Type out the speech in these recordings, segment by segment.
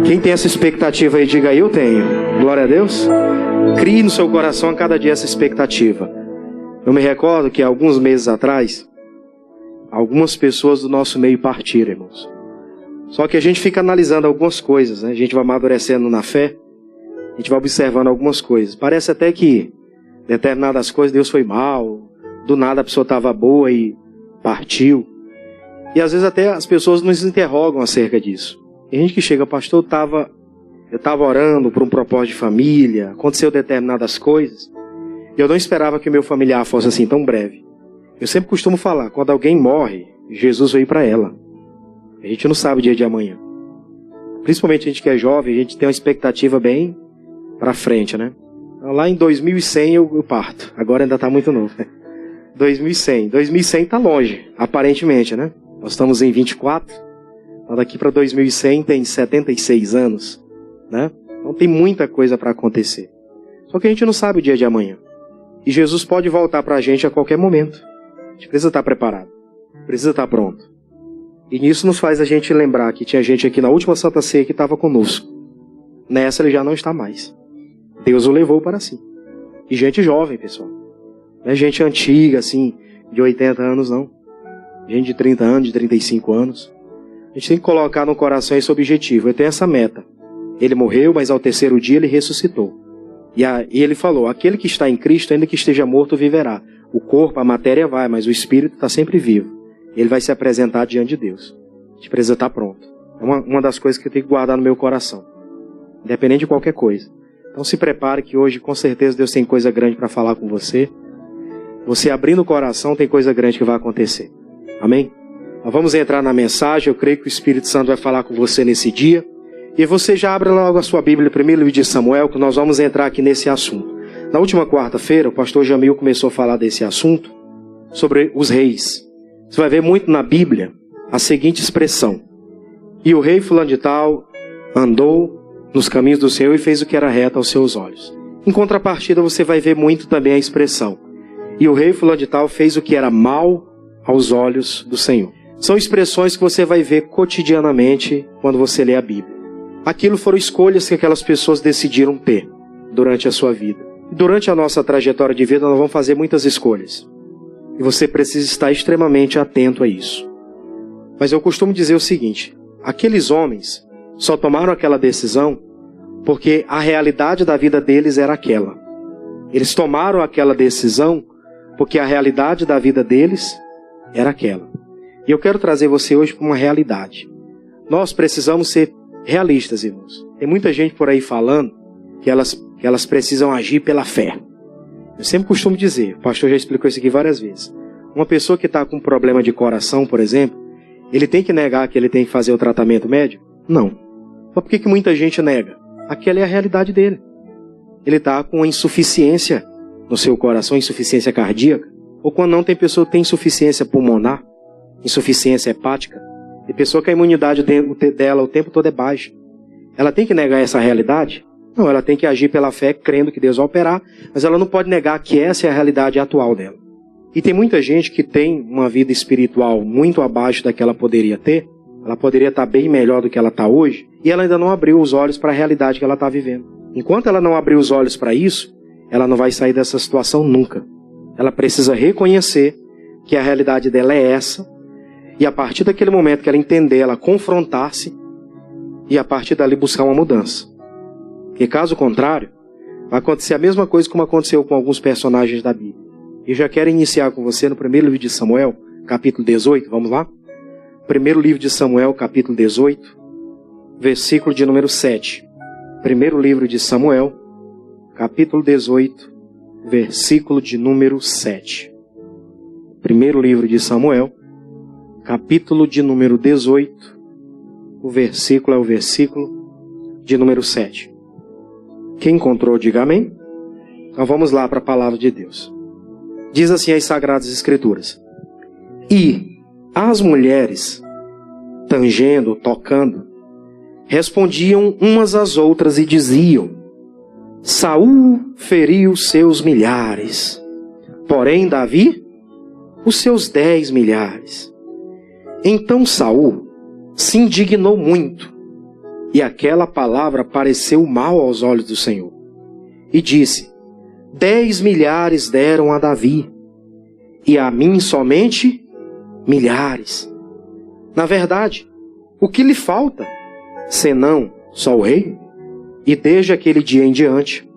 Quem tem essa expectativa aí, diga aí, eu tenho. Glória a Deus. Crie no seu coração a cada dia essa expectativa. Eu me recordo que alguns meses atrás, algumas pessoas do nosso meio partiram, irmãos. Só que a gente fica analisando algumas coisas, né? A gente vai amadurecendo na fé, a gente vai observando algumas coisas. Parece até que determinadas coisas Deus foi mal, do nada a pessoa estava boa e partiu. E às vezes até as pessoas nos interrogam acerca disso. Tem gente que chega, pastor, eu estava orando por um propósito de família, aconteceu determinadas coisas, e eu não esperava que meu familiar fosse assim tão breve. Eu sempre costumo falar, quando alguém morre, Jesus veio para ela. A gente não sabe o dia de amanhã. Principalmente a gente que é jovem, a gente tem uma expectativa bem para frente, né? Lá em 2100 eu parto, agora ainda está muito novo. 2100 está longe, aparentemente, né? Nós estamos em 24, então daqui para 2100 tem 76 anos, né? Então tem muita coisa para acontecer. Só que a gente não sabe o dia de amanhã. E Jesus pode voltar para a gente a qualquer momento. A gente precisa estar preparado, precisa estar pronto. E nisso nos faz a gente lembrar que tinha gente aqui na última Santa Ceia que estava conosco. Nessa ele já não está mais. Deus o levou para si. E gente jovem, pessoal. Não é gente antiga, assim, de 80 anos, não. Gente de 30 anos, de 35 anos. A gente tem que colocar no coração esse objetivo. Eu tenho essa meta. Ele morreu, mas ao terceiro dia ele ressuscitou. E ele falou, aquele que está em Cristo, ainda que esteja morto, viverá. O corpo, a matéria vai, mas o espírito está sempre vivo. Ele vai se apresentar diante de Deus. A gente precisa estar pronto. É uma das coisas que eu tenho que guardar no meu coração. Independente de qualquer coisa. Então se prepare que hoje, com certeza, Deus tem coisa grande para falar com você. Você abrindo o coração, tem coisa grande que vai acontecer. Amém? Nós vamos entrar na mensagem. Eu creio que o Espírito Santo vai falar com você nesse dia. E você já abre logo a sua Bíblia, primeiro livro de Samuel, que nós vamos entrar aqui nesse assunto. Na última quarta-feira, o pastor Jamil começou a falar desse assunto, sobre os reis. Você vai ver muito na Bíblia a seguinte expressão. E o rei fulano de tal andou nos caminhos do Senhor e fez o que era reto aos seus olhos. Em contrapartida, você vai ver muito também a expressão. E o rei fulano de tal fez o que era mal aos olhos do Senhor. São expressões que você vai ver cotidianamente quando você lê a Bíblia. Aquilo foram escolhas que aquelas pessoas decidiram ter durante a sua vida. Durante a nossa trajetória de vida, nós vamos fazer muitas escolhas. E você precisa estar extremamente atento a isso. Mas eu costumo dizer o seguinte, aqueles homens só tomaram aquela decisão porque a realidade da vida deles era aquela. Eles tomaram aquela decisão porque a realidade da vida deles era aquela. E eu quero trazer você hoje para uma realidade. Nós precisamos ser realistas, irmãos. Tem muita gente por aí falando que elas precisam agir pela fé. Eu sempre costumo dizer, o pastor já explicou isso aqui várias vezes. Uma pessoa que está com problema de coração, por exemplo, ele tem que negar que ele tem que fazer o tratamento médico? Não. Mas por que muita gente nega? Aquela é a realidade dele. Ele está com insuficiência no seu coração, insuficiência cardíaca. Ou quando não, tem pessoa que tem insuficiência pulmonar, insuficiência hepática. Tem pessoa que a imunidade dela o tempo todo é baixa. Ela tem que negar essa realidade? Não, ela tem que agir pela fé, crendo que Deus vai operar, mas ela não pode negar que essa é a realidade atual dela. E tem muita gente que tem uma vida espiritual muito abaixo da que ela poderia ter, ela poderia estar bem melhor do que ela está hoje, e ela ainda não abriu os olhos para a realidade que ela está vivendo. Enquanto ela não abrir os olhos para isso, ela não vai sair dessa situação nunca. Ela precisa reconhecer que a realidade dela é essa, e a partir daquele momento que ela entender, ela confrontar-se, e a partir dali buscar uma mudança. Porque caso contrário, vai acontecer a mesma coisa como aconteceu com alguns personagens da Bíblia. Eu já quero iniciar com você no primeiro livro de Samuel, capítulo 18, vamos lá? Primeiro livro de Samuel, capítulo 18, versículo de número 7. Primeiro livro de Samuel, capítulo 18, versículo de número 7. Primeiro livro de Samuel, capítulo de número 18, o versículo é o versículo de número 7. Quem encontrou, diga amém. Então vamos lá para a palavra de Deus. Diz assim as Sagradas Escrituras. E as mulheres, tangendo, tocando, respondiam umas às outras e diziam: Saul feriu seus milhares, porém Davi os seus 10 milhares. Então Saul se indignou muito E aquela palavra pareceu mal aos olhos do Senhor. E disse: 10 milhares deram a Davi, e a mim somente milhares. Na verdade, o que lhe falta, senão só o rei? E desde aquele dia em diante,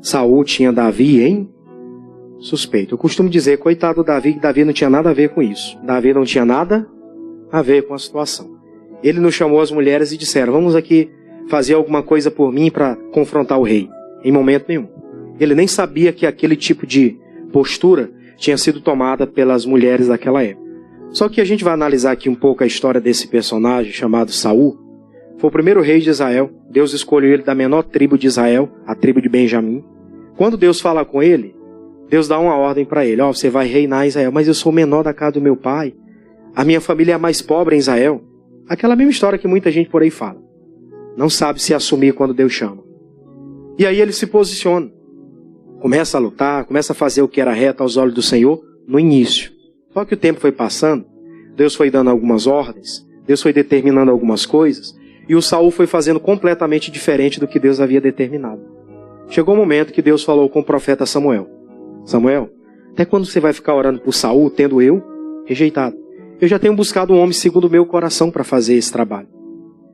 Saul tinha Davi em suspeito. Eu costumo dizer, coitado do Davi, que Davi não tinha nada a ver com isso. Davi não tinha nada a ver com a situação. Ele nos chamou as mulheres e disseram: vamos aqui fazer alguma coisa por mim para confrontar o rei. Em momento nenhum. Ele nem sabia que aquele tipo de postura tinha sido tomada pelas mulheres daquela época. Só que a gente vai analisar aqui um pouco a história desse personagem chamado Saul. Foi o primeiro rei de Israel. Deus escolheu ele da menor tribo de Israel, a tribo de Benjamim. Quando Deus fala com ele, Deus dá uma ordem para ele: você vai reinar em Israel, mas eu sou o menor da casa do meu pai. A minha família é a mais pobre em Israel. Aquela mesma história que muita gente por aí fala. Não sabe se assumir quando Deus chama. E aí ele se posiciona. Começa a lutar, começa a fazer o que era reto aos olhos do Senhor no início. Só que o tempo foi passando, Deus foi dando algumas ordens, Deus foi determinando algumas coisas, e o Saul foi fazendo completamente diferente do que Deus havia determinado. Chegou o momento que Deus falou com o profeta Samuel: Samuel, até quando você vai ficar orando por Saul, tendo eu rejeitado? Eu já tenho buscado um homem segundo o meu coração para fazer esse trabalho.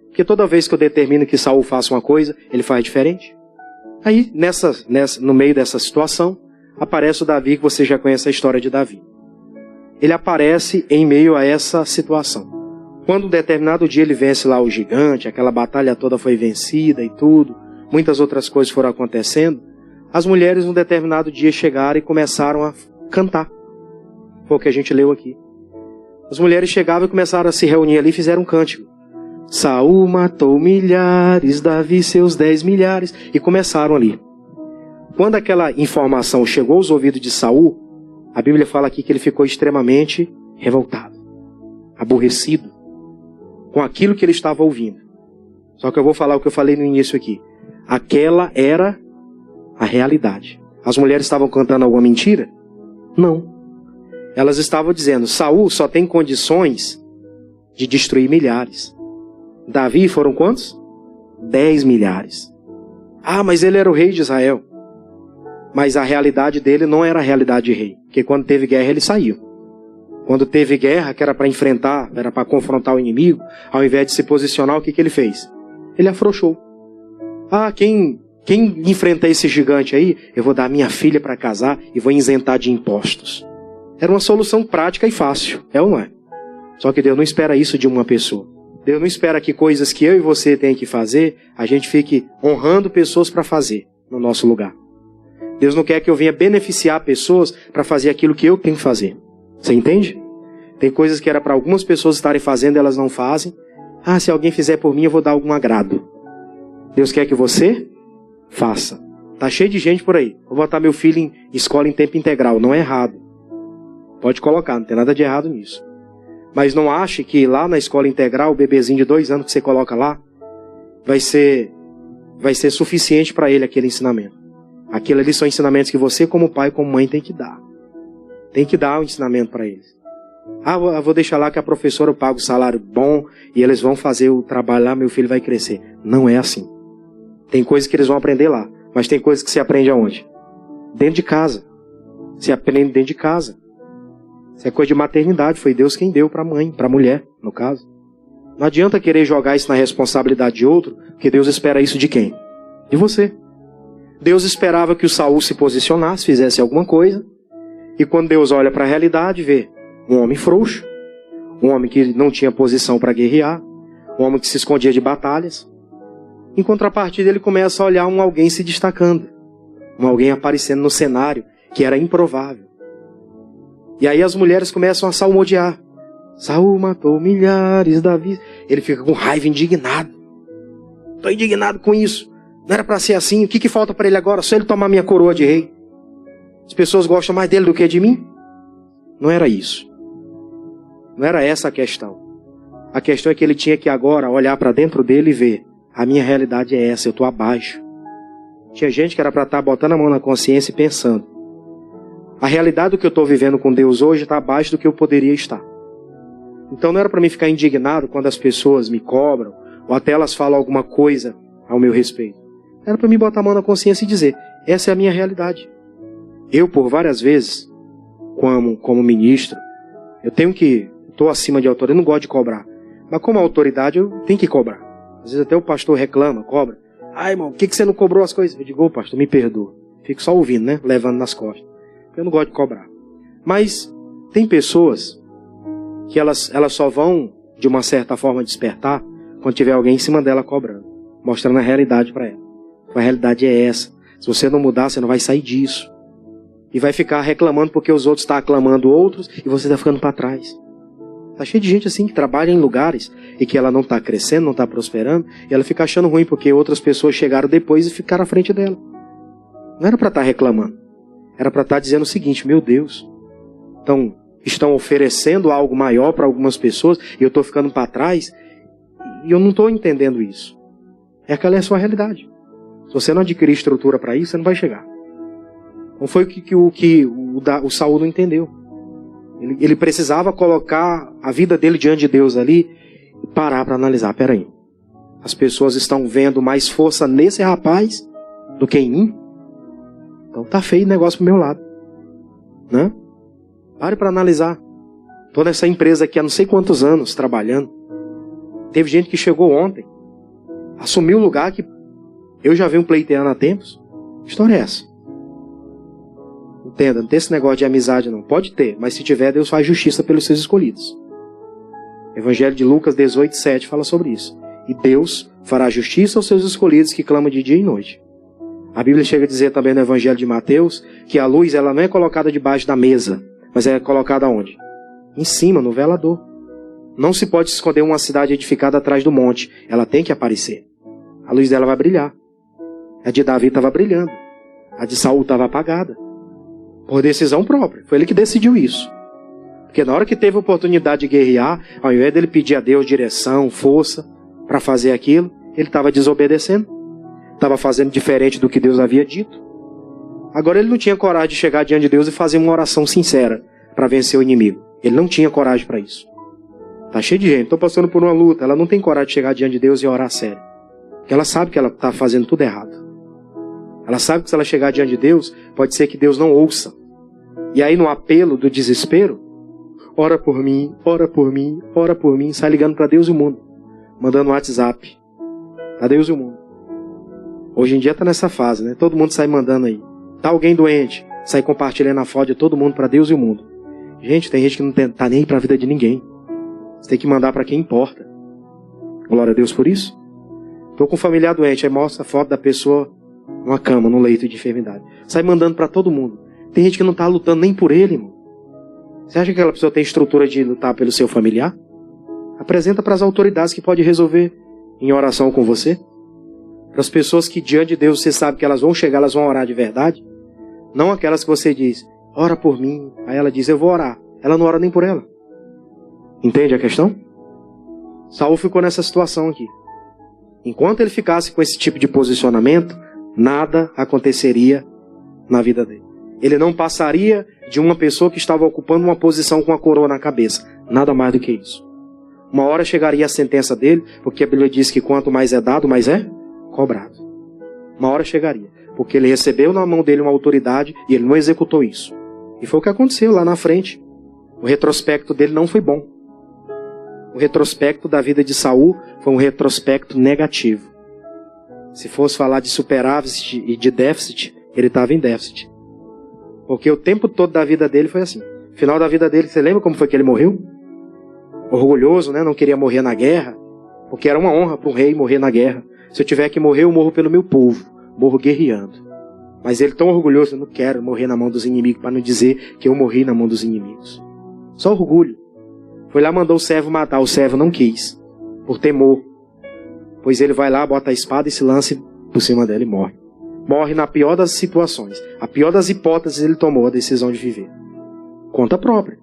Porque toda vez que eu determino que Saul faça uma coisa, ele faz diferente. Aí, no meio dessa situação, aparece o Davi, que você já conhece a história de Davi. Ele aparece em meio a essa situação. Quando um determinado dia ele vence lá o gigante, aquela batalha toda foi vencida e tudo, muitas outras coisas foram acontecendo, as mulheres num determinado dia chegaram e começaram a cantar. Foi o que a gente leu aqui. As mulheres chegavam e começaram a se reunir ali e fizeram um cântico. Saul matou milhares, Davi seus 10 milhares. E começaram ali. Quando aquela informação chegou aos ouvidos de Saul, a Bíblia fala aqui que ele ficou extremamente revoltado, aborrecido com aquilo que ele estava ouvindo. Só que eu vou falar o que eu falei no início aqui. Aquela era a realidade. As mulheres estavam cantando alguma mentira? Não. Elas estavam dizendo: Saul só tem condições de destruir milhares. Davi foram quantos? 10 milhares. Ah, mas ele era o rei de Israel. Mas a realidade dele não era a realidade de rei. Porque quando teve guerra, ele saiu. Quando teve guerra, que era para enfrentar, era para confrontar o inimigo, ao invés de se posicionar, o que ele fez? Ele afrouxou. Ah, quem enfrenta esse gigante aí, eu vou dar minha filha para casar e vou isentar de impostos. Era uma solução prática e fácil, é ou não é? Só que Deus não espera isso de uma pessoa. Deus não espera que coisas que eu e você tem que fazer, a gente fique honrando pessoas para fazer no nosso lugar. Deus não quer que eu venha beneficiar pessoas para fazer aquilo que eu tenho que fazer. Você entende? Tem coisas que era para algumas pessoas estarem fazendo, elas não fazem. Ah, se alguém fizer por mim, eu vou dar algum agrado. Deus quer que você faça. Tá cheio de gente por aí. Vou botar meu filho em escola em tempo integral. Não é errado. Pode colocar, não tem nada de errado nisso. Mas não ache que lá na escola integral, o bebezinho de 2 anos que você coloca lá, vai ser suficiente para ele aquele ensinamento. Aquilo ali são ensinamentos que você, como pai, como mãe, tem que dar. Tem que dar o ensinamento para eles. Ah, eu vou deixar lá que a professora paga o salário bom e eles vão fazer o trabalho lá, meu filho vai crescer. Não é assim. Tem coisas que eles vão aprender lá, mas tem coisas que se aprende aonde? Dentro de casa. Se aprende dentro de casa. Isso é coisa de maternidade, foi Deus quem deu para a mãe, para a mulher, no caso. Não adianta querer jogar isso na responsabilidade de outro, porque Deus espera isso de quem? De você. Deus esperava que o Saul se posicionasse, fizesse alguma coisa, e quando Deus olha para a realidade, vê um homem frouxo, um homem que não tinha posição para guerrear, um homem que se escondia de batalhas. Em contrapartida, ele começa a olhar alguém se destacando, alguém aparecendo no cenário que era improvável. E aí as mulheres começam a salmodiar. Saul matou milhares, Davi. Ele fica com raiva, indignado. Estou indignado com isso. Não era para ser assim. O que falta para ele agora? Só ele tomar minha coroa de rei. As pessoas gostam mais dele do que de mim? Não era isso. Não era essa a questão. A questão é que ele tinha que agora olhar para dentro dele e ver: a minha realidade é essa, eu estou abaixo. Tinha gente que era para estar botando a mão na consciência e pensando: a realidade do que eu estou vivendo com Deus hoje está abaixo do que eu poderia estar. Então não era para mim ficar indignado quando as pessoas me cobram, ou até elas falam alguma coisa ao meu respeito. Era para mim botar a mão na consciência e dizer, essa é a minha realidade. Eu, por várias vezes, como ministro, estou acima de autoridade, eu não gosto de cobrar. Mas como autoridade, eu tenho que cobrar. Às vezes até o pastor reclama, cobra. Ah, irmão, por que você não cobrou as coisas? Eu digo, ô pastor, me perdoa. Fico só ouvindo, né? Levando nas costas. Eu não gosto de cobrar. Mas tem pessoas que elas só vão, de uma certa forma, despertar quando tiver alguém em cima dela cobrando. Mostrando a realidade para ela. A realidade é essa. Se você não mudar, você não vai sair disso. E vai ficar reclamando porque os outros estão aclamando outros e você está ficando para trás. Está cheio de gente assim que trabalha em lugares e que ela não está crescendo, não está prosperando, e ela fica achando ruim porque outras pessoas chegaram depois e ficaram à frente dela. Não era para estar reclamando. Era para estar dizendo o seguinte, meu Deus, então estão oferecendo algo maior para algumas pessoas e eu estou ficando para trás e eu não estou entendendo isso. Aquela é a sua realidade. Se você não adquirir estrutura para isso, você não vai chegar. Não foi o que o Saul não entendeu. Ele precisava colocar a vida dele diante de Deus ali e parar para analisar. Peraí, as pessoas estão vendo mais força nesse rapaz do que em mim? Então tá feio o negócio pro meu lado. Né? Pare para analisar. Tô nessa empresa aqui há não sei quantos anos trabalhando. Teve gente que chegou ontem, assumiu o lugar que eu já venho pleiteando há tempos. Que história é essa? Entenda, não tem esse negócio de amizade não. Pode ter, mas se tiver, Deus faz justiça pelos seus escolhidos. Evangelho de Lucas 18:7 fala sobre isso. E Deus fará justiça aos seus escolhidos que clamam de dia e noite. A Bíblia chega a dizer também no Evangelho de Mateus que a luz ela não é colocada debaixo da mesa, mas é colocada onde? Em cima, no velador. Não se pode esconder uma cidade edificada atrás do monte. Ela tem que aparecer. A luz dela vai brilhar. A de Davi estava brilhando. A de Saul estava apagada. Por decisão própria. Foi ele que decidiu isso. Porque na hora que teve a oportunidade de guerrear, ao invés dele pedir a Deus direção, força, para fazer aquilo, ele estava desobedecendo. Estava fazendo diferente do que Deus havia dito. Agora ele não tinha coragem de chegar diante de Deus e fazer uma oração sincera para vencer o inimigo. Ele não tinha coragem para isso. Está cheio de gente, estou passando por uma luta. Ela não tem coragem de chegar diante de Deus e orar sério. Porque ela sabe que ela está fazendo tudo errado. Ela sabe que se ela chegar diante de Deus, pode ser que Deus não ouça. E aí no apelo do desespero, ora por mim, ora por mim, ora por mim, sai ligando para Deus e o mundo. Mandando um WhatsApp para Deus e o mundo. Hoje em dia está nessa fase, né? Todo mundo sai mandando aí. Tá alguém doente, sai compartilhando a foto de todo mundo para Deus e o mundo. Gente, tem gente que não tá nem aí para a vida de ninguém. Você tem que mandar para quem importa. Glória a Deus por isso. Estou com um familiar doente, aí mostra a foto da pessoa numa cama, num leito de enfermidade. Sai mandando para todo mundo. Tem gente que não está lutando nem por ele, irmão. Você acha que aquela pessoa tem estrutura de lutar pelo seu familiar? Apresenta para as autoridades que pode resolver em oração com você. Para as pessoas que diante de Deus você sabe que elas vão chegar, elas vão orar de verdade. Não aquelas que você diz, ora por mim. Aí ela diz, eu vou orar. Ela não ora nem por ela. Entende a questão? Saul ficou nessa situação aqui. Enquanto ele ficasse com esse tipo de posicionamento, nada aconteceria na vida dele. Ele não passaria de uma pessoa que estava ocupando uma posição com a coroa na cabeça. Nada mais do que isso. Uma hora chegaria a sentença dele, porque a Bíblia diz que quanto mais é dado, mais é cobrado. Uma hora chegaria, porque ele recebeu na mão dele uma autoridade e ele não executou isso. E foi o que aconteceu lá na frente. O retrospecto dele não foi bom. O retrospecto da vida de Saul foi um retrospecto negativo. Se fosse falar de superávit e de déficit, ele estava em déficit. Porque o tempo todo da vida dele foi assim. No final da vida dele, você lembra como foi que ele morreu? Orgulhoso, né? Não queria morrer na guerra. Porque era uma honra para um rei morrer na guerra. Se eu tiver que morrer, eu morro pelo meu povo. Morro guerreando. Mas ele tão orgulhoso, eu não quero morrer na mão dos inimigos, para não dizer que eu morri na mão dos inimigos. Só orgulho. Foi lá, mandou o servo matar. O servo não quis. Por temor. Pois ele vai lá, bota a espada e se lança por cima dela e morre. Morre na pior das situações. A pior das hipóteses ele tomou a decisão de viver. Conta própria.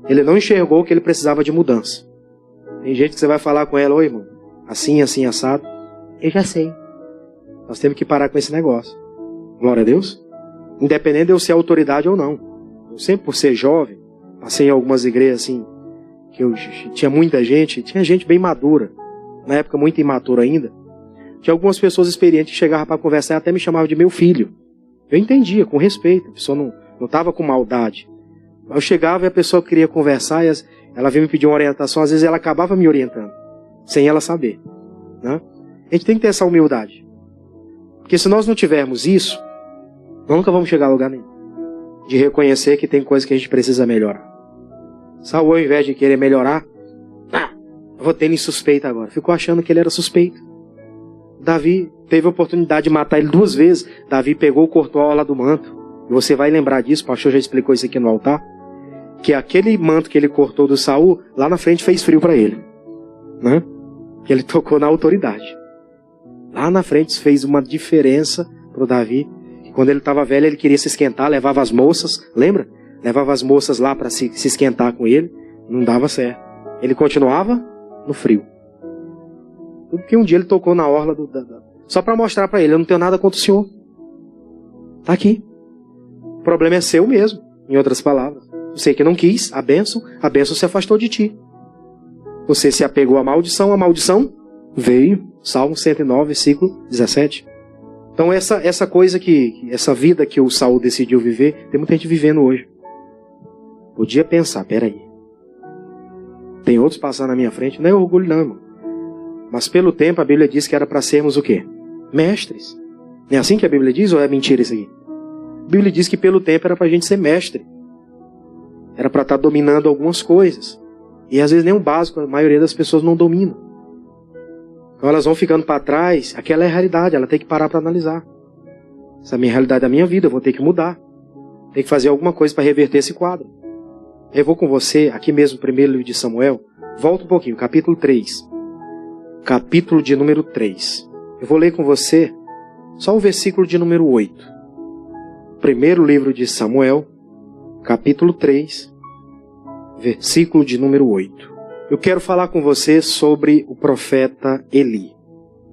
Ele não enxergou que ele precisava de mudança. Tem gente que você vai falar com ela, oi irmão, assim, assim, assado. Eu já sei. Nós temos que parar com esse negócio. Glória a Deus. Independente de eu ser autoridade ou não. Eu sempre, por ser jovem, passei em algumas igrejas assim, que eu tinha muita gente, tinha gente bem madura. na época muito imaturo ainda, tinha algumas pessoas experientes que chegavam para conversar e até me chamavam de meu filho. Eu entendia, com respeito, a pessoa não estava com maldade. Eu chegava e a pessoa queria conversar e ela vinha me pedir uma orientação, às vezes ela acabava me orientando, sem ela saber. Né? A gente tem que ter essa humildade. Porque se nós não tivermos isso, nós nunca vamos chegar a lugar nenhum. De reconhecer que tem coisas que a gente precisa melhorar. Saul, ao invés de querer melhorar, eu vou ter ele em suspeita agora. Ficou achando que ele era suspeito. Davi teve a oportunidade de matar ele 2 vezes. Davi pegou e cortou a orla do manto. E você vai lembrar disso, o pastor já explicou isso aqui no altar. Que aquele manto que ele cortou do Saul, lá na frente fez frio para ele. Né? Que ele tocou na autoridade. Lá na frente fez uma diferença para o Davi. Que quando ele estava velho, ele queria se esquentar, levava as moças, lembra? Levava as moças lá para se esquentar com ele. Não dava certo. Ele continuava no frio. Porque um dia ele tocou na orla só para mostrar para ele, eu não tenho nada contra o senhor. Está aqui. O problema é seu mesmo, em outras palavras. Você que não quis a bênção se afastou de ti. Você se apegou à maldição, a maldição veio. Salmo 109, versículo 17. Então essa coisa essa vida que o Saul decidiu viver, tem muita gente vivendo hoje. Podia pensar, peraí. Tem outros passando na minha frente, não é orgulho não, irmão. Mas pelo tempo a Bíblia diz que era para sermos o quê? Mestres. Não é assim que a Bíblia diz ou é mentira isso aqui? A Bíblia diz que pelo tempo era para a gente ser mestre. Era para estar dominando algumas coisas. E às vezes nem o básico, a maioria das pessoas não domina. Então elas vão ficando para trás. Aquela é a realidade, ela tem que parar para analisar. Essa é a minha realidade da minha vida, eu vou ter que mudar. Tem que fazer alguma coisa para reverter esse quadro. Eu vou com você, aqui mesmo, no primeiro livro de Samuel. Volta um pouquinho, capítulo 3. Capítulo de número 3. Eu vou ler com você só o versículo de número 8. Primeiro livro de Samuel, capítulo 3, versículo de número 8. Eu quero falar com você sobre o profeta Eli.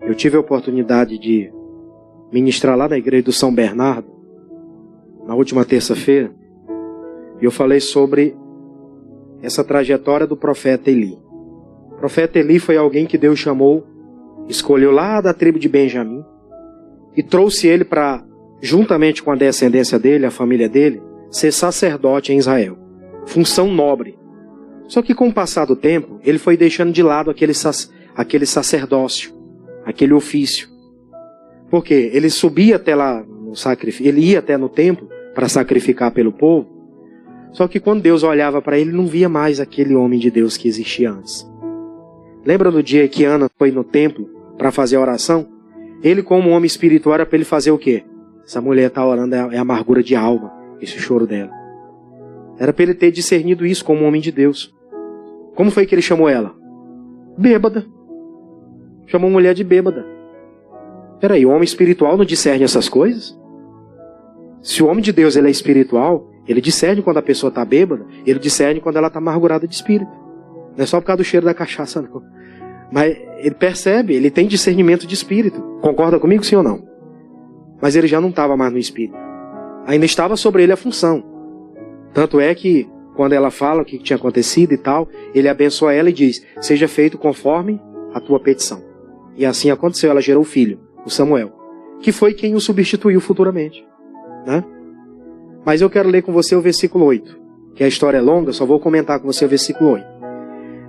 Eu tive a oportunidade de ministrar lá na igreja do São Bernardo, na última terça-feira, e eu falei sobre essa trajetória do profeta Eli. O profeta Eli foi alguém que Deus chamou, escolheu lá da tribo de Benjamim, e trouxe ele para, juntamente com a descendência dele, a família dele, ser sacerdote em Israel. Função nobre. Só que com o passar do tempo, ele foi deixando de lado aquele sacerdócio, aquele ofício. Porque ele subia até lá no sacrifício, ele ia até no templo para sacrificar pelo povo. Só que quando Deus olhava para ele, não via mais aquele homem de Deus que existia antes. Lembra do dia que Ana foi no templo para fazer a oração? Ele, como homem espiritual, era para ele fazer o quê? Essa mulher está orando, é amargura de alma, esse choro dela. Era para ele ter discernido isso como homem de Deus. Como foi que ele chamou ela? Bêbada. Chamou a mulher de bêbada. Peraí, o homem espiritual não discerne essas coisas? Se o homem de Deus ele é espiritual, ele discerne quando a pessoa está bêbada, ele discerne quando ela está amargurada de espírito. Não é só por causa do cheiro da cachaça, não. Mas ele percebe, ele tem discernimento de espírito. Concorda comigo, sim ou não? Mas ele já não estava mais no espírito. Ainda estava sobre ele a função. Tanto é que, quando ela fala o que tinha acontecido e tal, ele abençoa ela e diz, seja feito conforme a tua petição. E assim aconteceu, ela gerou o filho, o Samuel, que foi quem o substituiu futuramente. Né? Mas eu quero ler com você o versículo 8, que a história é longa, só vou comentar com você o versículo 8.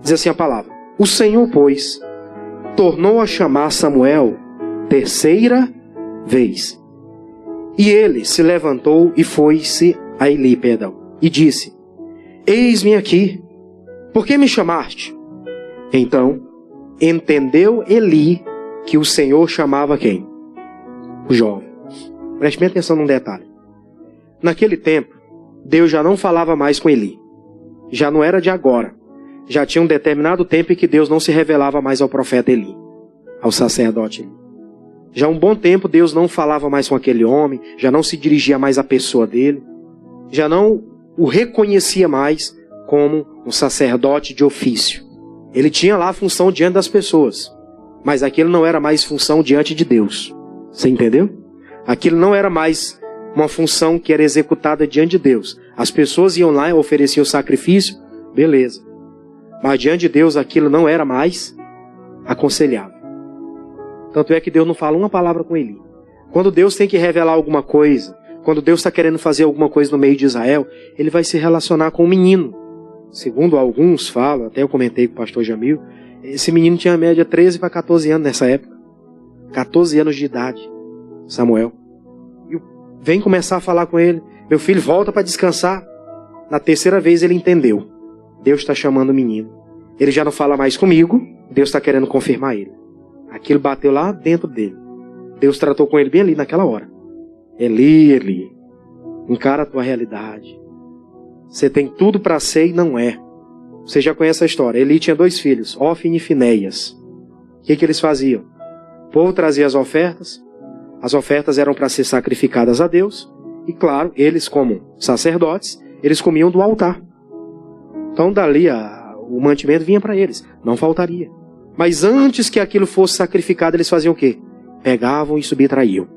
Diz assim a palavra, o Senhor, pois, tornou a chamar Samuel 3ª vez. E ele se levantou e foi-se a Eli, e disse, eis-me aqui, por que me chamaste? Então, entendeu Eli que o Senhor chamava quem? O jovem. Preste bem atenção num detalhe. Naquele tempo, Deus já não falava mais com Eli. Já não era de agora. Já tinha um determinado tempo em que Deus não se revelava mais ao profeta Eli, ao sacerdote Eli. Já há um bom tempo Deus não falava mais com aquele homem, já não se dirigia mais à pessoa dele, já não o reconhecia mais como um sacerdote de ofício. Ele tinha lá a função diante das pessoas, mas aquilo não era mais função diante de Deus. Você entendeu? Aquilo não era mais uma função que era executada diante de Deus. As pessoas iam lá e ofereciam o sacrifício, beleza. Mas diante de Deus aquilo não era mais aconselhava. Tanto é que Deus não fala uma palavra com Eli. Quando Deus tem que revelar alguma coisa, quando Deus está querendo fazer alguma coisa no meio de Israel, ele vai se relacionar com o menino. Segundo alguns falam, até eu comentei com o pastor Jamil, esse menino tinha a média 13 para 14 anos nessa época. 14 anos de idade, Samuel. E vem começar a falar com ele. Meu filho, volta para descansar. Na terceira vez ele entendeu. Deus está chamando o menino. Ele já não fala mais comigo, Deus está querendo confirmar ele. Aquilo bateu lá dentro dele. Deus tratou com ele bem ali naquela hora. Eli, Eli, encara a tua realidade. Você tem tudo para ser e não é. Você já conhece a história. Eli tinha 2 filhos, Ofni e Finéias. O que eles faziam? O povo trazia as ofertas eram para ser sacrificadas a Deus, e claro, eles como sacerdotes, eles comiam do altar. Então dali o mantimento vinha para eles, não faltaria. Mas antes que aquilo fosse sacrificado, eles faziam o quê? Pegavam e subtraíam.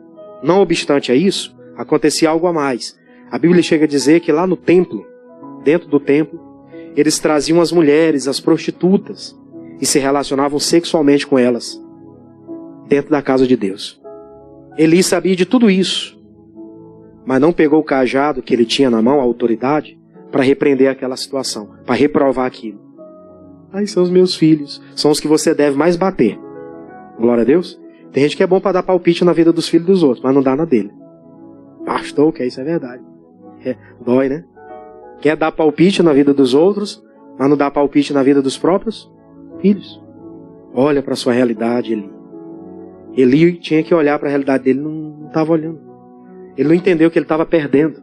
Não obstante a isso, acontecia algo a mais. A Bíblia chega a dizer que lá no templo, dentro do templo, eles traziam as mulheres, as prostitutas, e se relacionavam sexualmente com elas, dentro da casa de Deus. Eli sabia de tudo isso, mas não pegou o cajado que ele tinha na mão, a autoridade, para repreender aquela situação, para reprovar aquilo. Aí são os meus filhos, são os que você deve mais bater. Glória a Deus. Tem gente que é bom para dar palpite na vida dos filhos dos outros, mas não dá na dele. Pastor, que isso é verdade. Dói, né? Quer dar palpite na vida dos outros, mas não dá palpite na vida dos próprios filhos. Olha para a sua realidade, Eli. Eli tinha que olhar para a realidade dele, não estava olhando. Ele não entendeu que ele estava perdendo.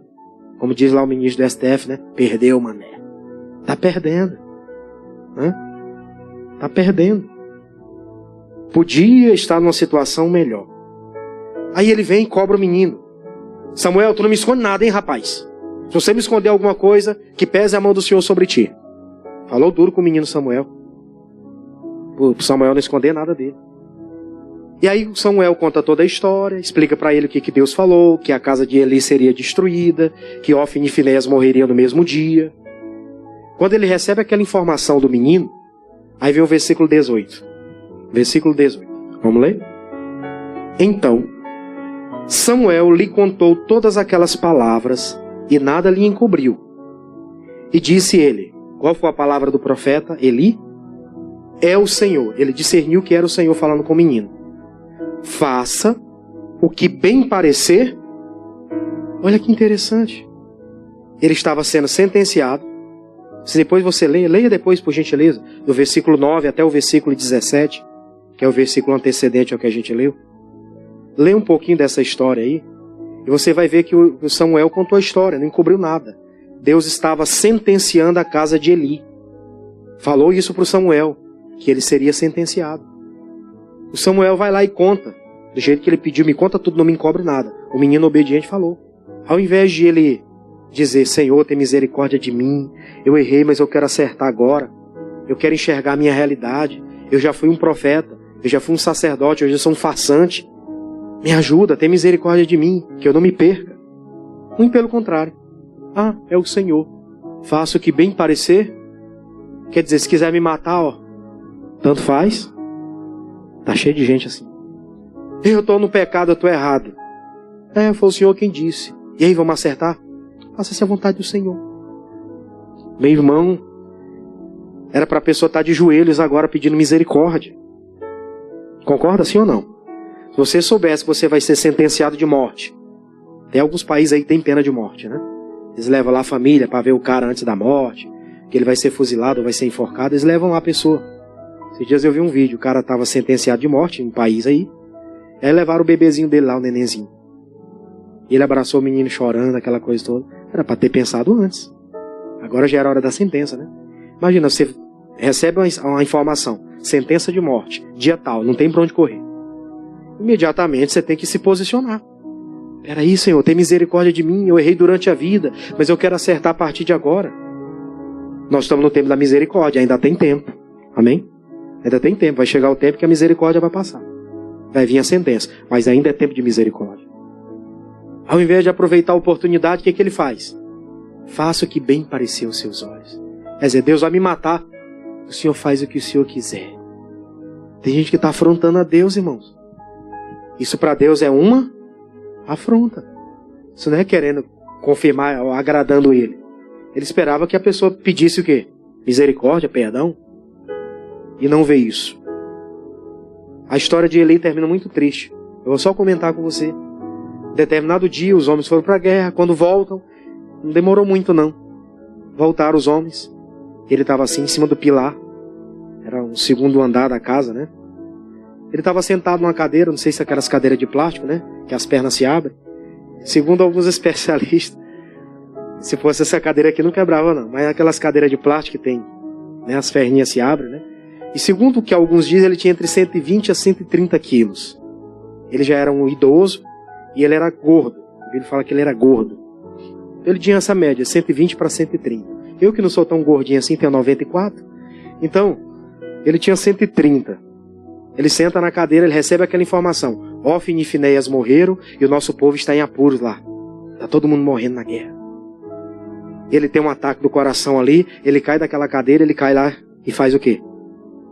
Como diz lá o ministro do STF, né? Perdeu, mané. Está perdendo. Está perdendo. Podia estar numa situação melhor. Aí ele vem e cobra o menino. Samuel, tu não me esconde nada, hein, rapaz? Se você me esconder alguma coisa, que pese a mão do Senhor sobre ti. Falou duro com o menino Samuel. Para Samuel não esconder nada dele. E aí Samuel conta toda a história, explica para ele o que Deus falou, que a casa de Eli seria destruída, que Ofni e Finéias morreriam no mesmo dia. Quando ele recebe aquela informação do menino, aí vem o versículo 18. Versículo 18. Vamos ler? Então, Samuel lhe contou todas aquelas palavras e nada lhe encobriu. E disse ele, qual foi a palavra do profeta? Eli? É o Senhor. Ele discerniu que era o Senhor falando com o menino. Faça o que bem parecer. Olha que interessante. Ele estava sendo sentenciado. Se depois você leia depois, por gentileza, do versículo 9 até o versículo 17, que é o versículo antecedente ao que a gente leu. Lê um pouquinho dessa história aí, e você vai ver que o Samuel contou a história, não encobriu nada. Deus estava sentenciando a casa de Eli. Falou isso para o Samuel, que ele seria sentenciado. O Samuel vai lá e conta, do jeito que ele pediu, me conta tudo, não me encobre nada. O menino obediente falou. Ao invés de ele dizer, Senhor, tem misericórdia de mim, eu errei, mas eu quero acertar agora. Eu quero enxergar a minha realidade. Eu já fui um profeta, eu já fui um sacerdote, hoje eu sou um farsante. Me ajuda, tem misericórdia de mim, que eu não me perca. Muito pelo contrário. É o Senhor. Faça o que bem parecer. Quer dizer, se quiser me matar, tanto faz. Tá cheio de gente assim. Eu estou no pecado, eu estou errado. Foi o Senhor quem disse. E aí, vamos acertar? Faça-se a vontade do Senhor. Meu irmão, era para a pessoa estar de joelhos agora pedindo misericórdia. Concorda sim ou não? Se você soubesse que você vai ser sentenciado de morte. Tem alguns países aí que tem pena de morte, né? Eles levam lá a família para ver o cara antes da morte, que ele vai ser fuzilado ou vai ser enforcado, eles levam lá a pessoa. Esses dias eu vi um vídeo, o cara estava sentenciado de morte em um país aí, aí levaram o bebezinho dele lá, o nenenzinho. E ele abraçou o menino chorando, aquela coisa toda. Era para ter pensado antes. Agora já era hora da sentença, né? Imagina, você recebe uma informação, sentença de morte, dia tal, não tem para onde correr. Imediatamente você tem que se posicionar. Peraí, Senhor, tem misericórdia de mim, eu errei durante a vida, mas eu quero acertar a partir de agora. Nós estamos no tempo da misericórdia, ainda tem tempo. Amém? Ainda tem tempo, vai chegar o tempo que a misericórdia vai passar. Vai vir a sentença, mas ainda é tempo de misericórdia. Ao invés de aproveitar a oportunidade, o que ele faz? Faça o que bem parecer aos seus olhos. Quer dizer, Deus vai me matar. O Senhor faz o que o Senhor quiser. Tem gente que está afrontando a Deus, irmãos. Isso para Deus é uma afronta. Isso não é querendo confirmar, agradando Ele. Ele esperava que a pessoa pedisse o quê? Misericórdia, perdão. E não vê isso. A história de Eli termina muito triste. Eu vou só comentar com você. Determinado dia, os homens foram para a guerra. Quando voltam, não demorou muito não. Voltaram os homens. Ele estava assim em cima do pilar. Era um segundo andar da casa, né? Ele estava sentado numa cadeira, não sei se é aquelas cadeiras de plástico, né? Que as pernas se abrem. Segundo alguns especialistas, se fosse essa cadeira aqui não quebrava não. Mas aquelas cadeiras de plástico que tem, né? As ferrinhas se abrem, né? E segundo o que alguns dizem, ele tinha entre 120 a 130 quilos. Ele já era um idoso e ele era gordo. Ele fala que ele era gordo. Ele tinha essa média, 120 para 130. Eu que não sou tão gordinho assim, tenho 94. Então, ele tinha 130. Ele senta na cadeira, ele recebe aquela informação. Ofni e Finéias morreram e o nosso povo está em apuros lá. Está todo mundo morrendo na guerra. Ele tem um ataque do coração ali, ele cai daquela cadeira, ele cai lá e faz o quê?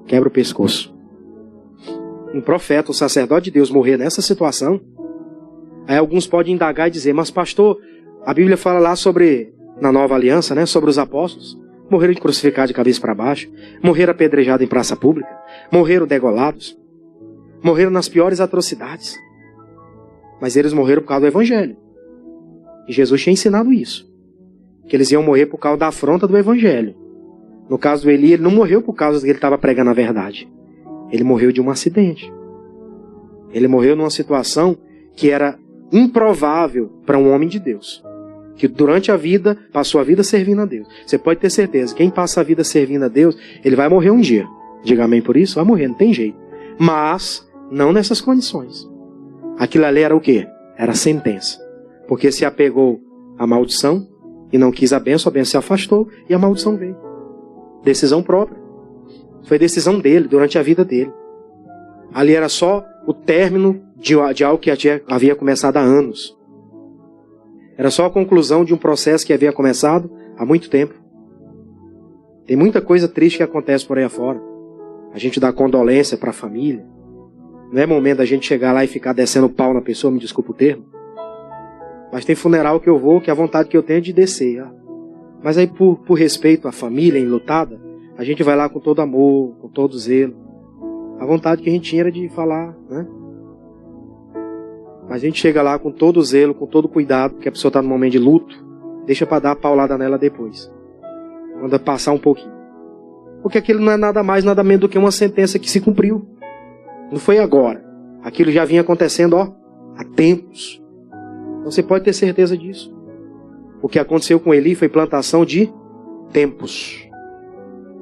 Quebra o pescoço. Um profeta, um sacerdote de Deus morrer nessa situação, aí alguns podem indagar e dizer, mas pastor, a Bíblia fala lá sobre, na nova aliança, né, sobre os apóstolos, morreram de crucificado de cabeça para baixo, morreram apedrejados em praça pública, morreram degolados, morreram nas piores atrocidades. Mas eles morreram por causa do Evangelho. E Jesus tinha ensinado isso. Que eles iam morrer por causa da afronta do Evangelho. No caso do Eli, ele não morreu por causa que ele estava pregando a verdade. Ele morreu de um acidente. Ele morreu numa situação que era improvável para um homem de Deus. Que durante a vida, passou a vida servindo a Deus. Você pode ter certeza, quem passa a vida servindo a Deus, ele vai morrer um dia. Diga amém por isso? Vai morrer, não tem jeito. Mas, não nessas condições. Aquilo ali era o quê? Era a sentença. Porque se apegou à maldição e não quis a bênção se afastou e a maldição veio. Decisão própria. Foi decisão dele, durante a vida dele. Ali era só o término de algo que havia começado há anos. Era só a conclusão de um processo que havia começado há muito tempo. Tem muita coisa triste que acontece por aí afora. A gente dá condolência para a família. Não é momento da gente chegar lá e ficar descendo pau na pessoa, me desculpa o termo. Mas tem funeral que eu vou, que a vontade que eu tenho é de descer. Mas aí por respeito à família enlutada, a gente vai lá com todo amor, com todo zelo. A vontade que a gente tinha era de falar, né? Mas a gente chega lá com todo zelo, com todo cuidado, porque a pessoa está num momento de luto, deixa para dar a paulada nela depois. Quando passar um pouquinho. Porque aquilo não é nada mais, nada menos do que uma sentença que se cumpriu. Não foi agora. Aquilo já vinha acontecendo, há tempos. Então você pode ter certeza disso. O que aconteceu com Eli foi plantação de tempos.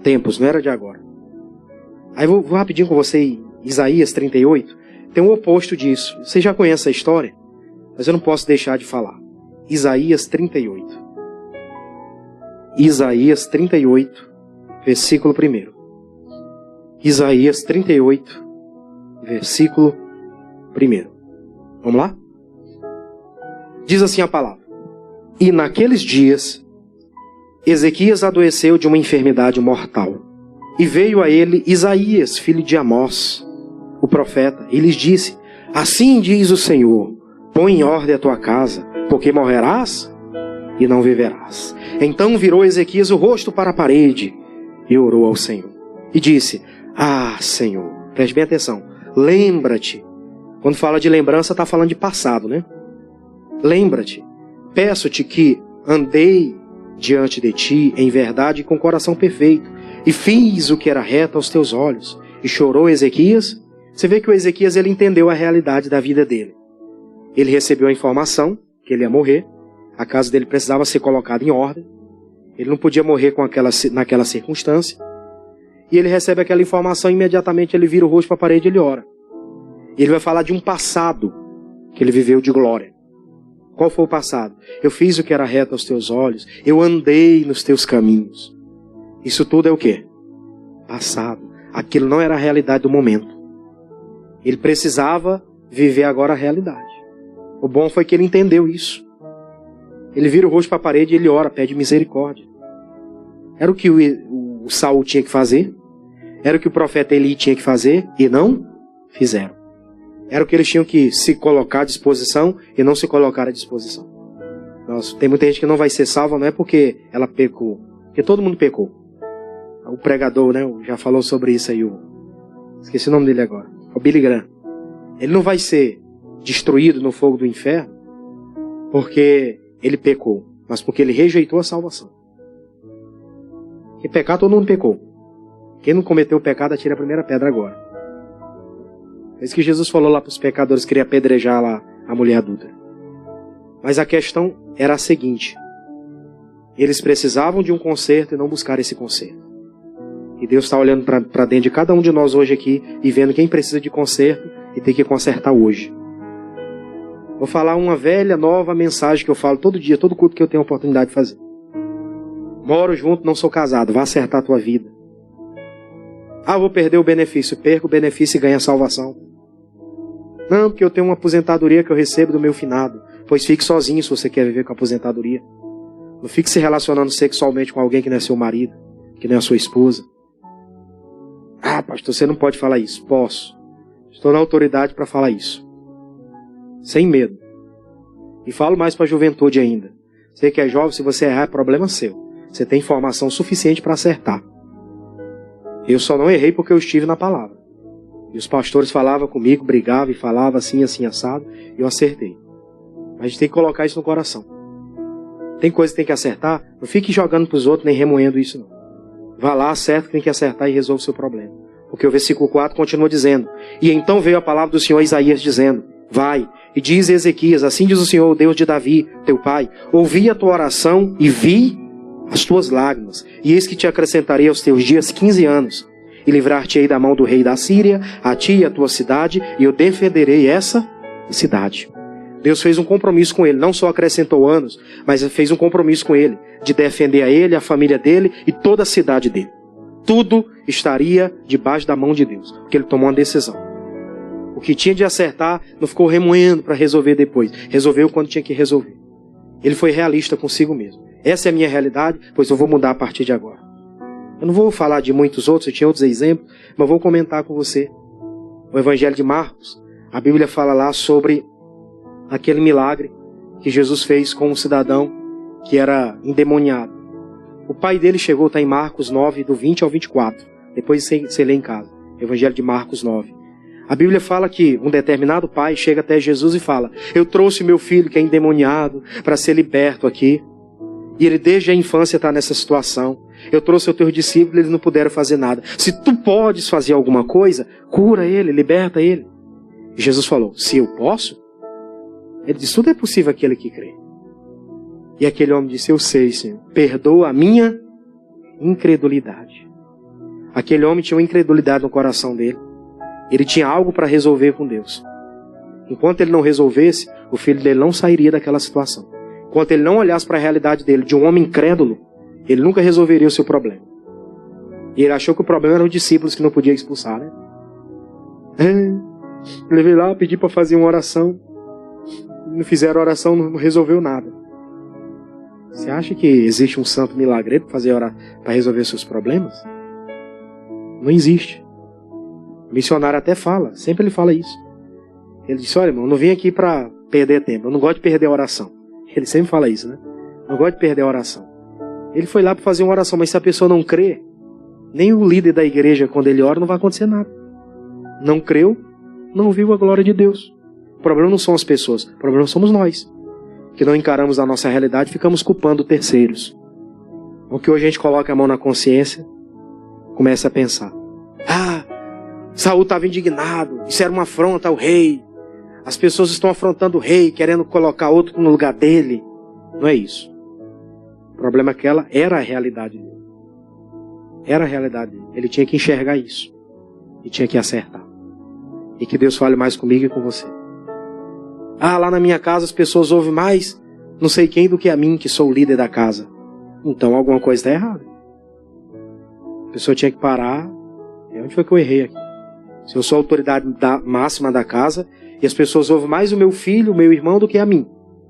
Tempos, não era de agora. Aí vou rapidinho com você em Isaías 38. Tem um oposto disso. Você já conhece a história, mas eu não posso deixar de falar. Isaías 38. Isaías 38, versículo 1. Isaías 38, versículo 1. Vamos lá? Diz assim a palavra. E naqueles dias, Ezequias adoeceu de uma enfermidade mortal. E veio a ele Isaías, filho de Amós, o profeta, e lhes disse, assim diz o Senhor, põe em ordem a tua casa, porque morrerás e não viverás. Então virou Ezequias o rosto para a parede e orou ao Senhor. E disse, Senhor, preste bem atenção, lembra-te. Quando fala de lembrança, está falando de passado, né? Lembra-te, peço-te que andei diante de ti em verdade com coração perfeito, e fiz o que era reto aos teus olhos. E chorou Ezequias. Você vê que o Ezequias, ele entendeu a realidade da vida dele. Ele recebeu a informação que ele ia morrer. A casa dele precisava ser colocada em ordem. Ele não podia morrer naquela circunstância. E ele recebe aquela informação e imediatamente ele vira o rosto para a parede e ele ora. Ele vai falar de um passado que ele viveu de glória. Qual foi o passado? Eu fiz o que era reto aos teus olhos. Eu andei nos teus caminhos. Isso tudo é o quê? Passado. Aquilo não era a realidade do momento. Ele precisava viver agora a realidade. O bom foi que ele entendeu isso. Ele vira o rosto para a parede e ele ora, pede misericórdia. Era o que o Saul tinha que fazer. Era o que o profeta Eli tinha que fazer e não fizeram. Era o que eles tinham que se colocar à disposição e não se colocar à disposição. Nossa, tem muita gente que não vai ser salva, não é porque ela pecou, porque todo mundo pecou. O pregador, né, já falou sobre isso aí, esqueci o nome dele agora, o Billy Graham. Ele não vai ser destruído no fogo do inferno porque ele pecou, mas porque ele rejeitou a salvação. Porque pecar, todo mundo pecou. Quem não cometeu o pecado, atira a primeira pedra agora. É isso que Jesus falou lá para os pecadores, queria apedrejar lá a mulher adulta. Mas a questão era a seguinte: eles precisavam de um conserto e não buscaram esse conserto. E Deus está olhando para dentro de cada um de nós hoje aqui e vendo quem precisa de conserto e tem que consertar hoje. Vou falar uma velha, nova mensagem que eu falo todo dia, todo culto que eu tenho a oportunidade de fazer. Moro junto, não sou casado, vá acertar a tua vida. Ah, vou perder o benefício. Perca o benefício e ganha a salvação. Não, porque eu tenho uma aposentadoria que eu recebo do meu finado. Pois fique sozinho se você quer viver com a aposentadoria. Não fique se relacionando sexualmente com alguém que não é seu marido, que não é a sua esposa. Ah, pastor, você não pode falar isso. Posso. Estou na autoridade para falar isso. Sem medo. E falo mais para a juventude ainda. Você que é jovem, se você errar, é problema seu. Você tem informação suficiente para acertar. Eu só não errei porque eu estive na palavra. E os pastores falavam comigo, brigavam e falavam assim, assim, assado. E eu acertei. Mas a gente tem que colocar isso no coração. Tem coisa que tem que acertar. Não fique jogando para os outros nem remoendo isso não. Vá lá, acerta que tem que acertar e resolve o seu problema. Porque o versículo 4 continua dizendo: e então veio a palavra do Senhor Isaías dizendo: vai, e diz Ezequias, assim diz o Senhor, o Deus de Davi, teu pai, ouvi a tua oração e vi as tuas lágrimas, e eis que te acrescentarei aos teus dias 15 anos, e livrar-te-ei da mão do rei da Síria, a ti e a tua cidade, e eu defenderei essa cidade. Deus fez um compromisso com ele, não só acrescentou anos, mas fez um compromisso com ele, de defender a ele, a família dele e toda a cidade dele. Tudo estaria debaixo da mão de Deus, porque ele tomou uma decisão. O que tinha de acertar, não ficou remoendo para resolver depois. Resolveu quando tinha que resolver. Ele foi realista consigo mesmo. Essa é a minha realidade, pois eu vou mudar a partir de agora. Eu não vou falar de muitos outros, eu tinha outros exemplos, mas vou comentar com você. O Evangelho de Marcos, a Bíblia fala lá sobre aquele milagre que Jesus fez com um cidadão que era endemoniado. O pai dele chegou, está em Marcos 9, do 20 ao 24. Depois você lê em casa. Evangelho de Marcos 9. A Bíblia fala que um determinado pai chega até Jesus e fala: eu trouxe meu filho que é endemoniado para ser liberto aqui. E ele desde a infância está nessa situação. Eu trouxe os teus discípulos, eles não puderam fazer nada. Se tu podes fazer alguma coisa, cura ele, liberta ele. E Jesus falou: se eu posso? Ele disse: tudo é possível àquele que crê. E aquele homem disse: eu sei, Senhor, perdoa a minha incredulidade. Aquele homem tinha uma incredulidade no coração dele. Ele tinha algo para resolver com Deus. Enquanto ele não resolvesse, o filho dele não sairia daquela situação. Enquanto ele não olhasse para a realidade dele, de um homem incrédulo, ele nunca resolveria o seu problema. E ele achou que o problema eram os discípulos que não podia expulsar, né? Levei lá, pedi para fazer uma oração. Não fizeram oração, não resolveu nada. Você acha que existe um santo milagreiro para resolver seus problemas? Não existe. O missionário até fala, sempre ele fala isso. Ele disse: olha, irmão, não vim aqui para perder tempo, eu não gosto de perder a oração. Ele sempre fala isso, né? Não gosto de perder a oração. Ele foi lá para fazer uma oração, mas se a pessoa não crê, nem o líder da igreja, quando ele ora, não vai acontecer nada. Não creu, não viu a glória de Deus. O problema não são as pessoas, o problema somos nós, que não encaramos a nossa realidade e ficamos culpando terceiros. O que hoje a gente coloca a mão na consciência, começa a pensar: Saul estava indignado, isso era uma afronta ao rei. As pessoas estão afrontando o rei, querendo colocar outro no lugar dele. Não é isso. O problema é que ela era a realidade dele. Era a realidade dele. Ele tinha que enxergar isso. E tinha que acertar. E que Deus fale mais comigo e com você. Lá na minha casa as pessoas ouvem mais não sei quem do que a mim, que sou o líder da casa. Então alguma coisa está errada. A pessoa tinha que parar. Onde foi que eu errei aqui? Se eu sou a autoridade máxima da casa e as pessoas ouvem mais o meu filho, o meu irmão, do que a mim,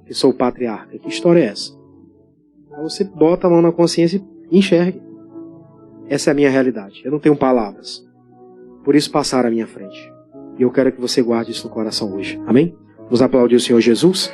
que sou o patriarca. Que história é essa? Aí você bota a mão na consciência e enxergue. Essa é a minha realidade. Eu não tenho palavras. por isso passaram à minha frente. E eu quero que você guarde isso no coração hoje. Amém? Vamos aplaudir o Senhor Jesus.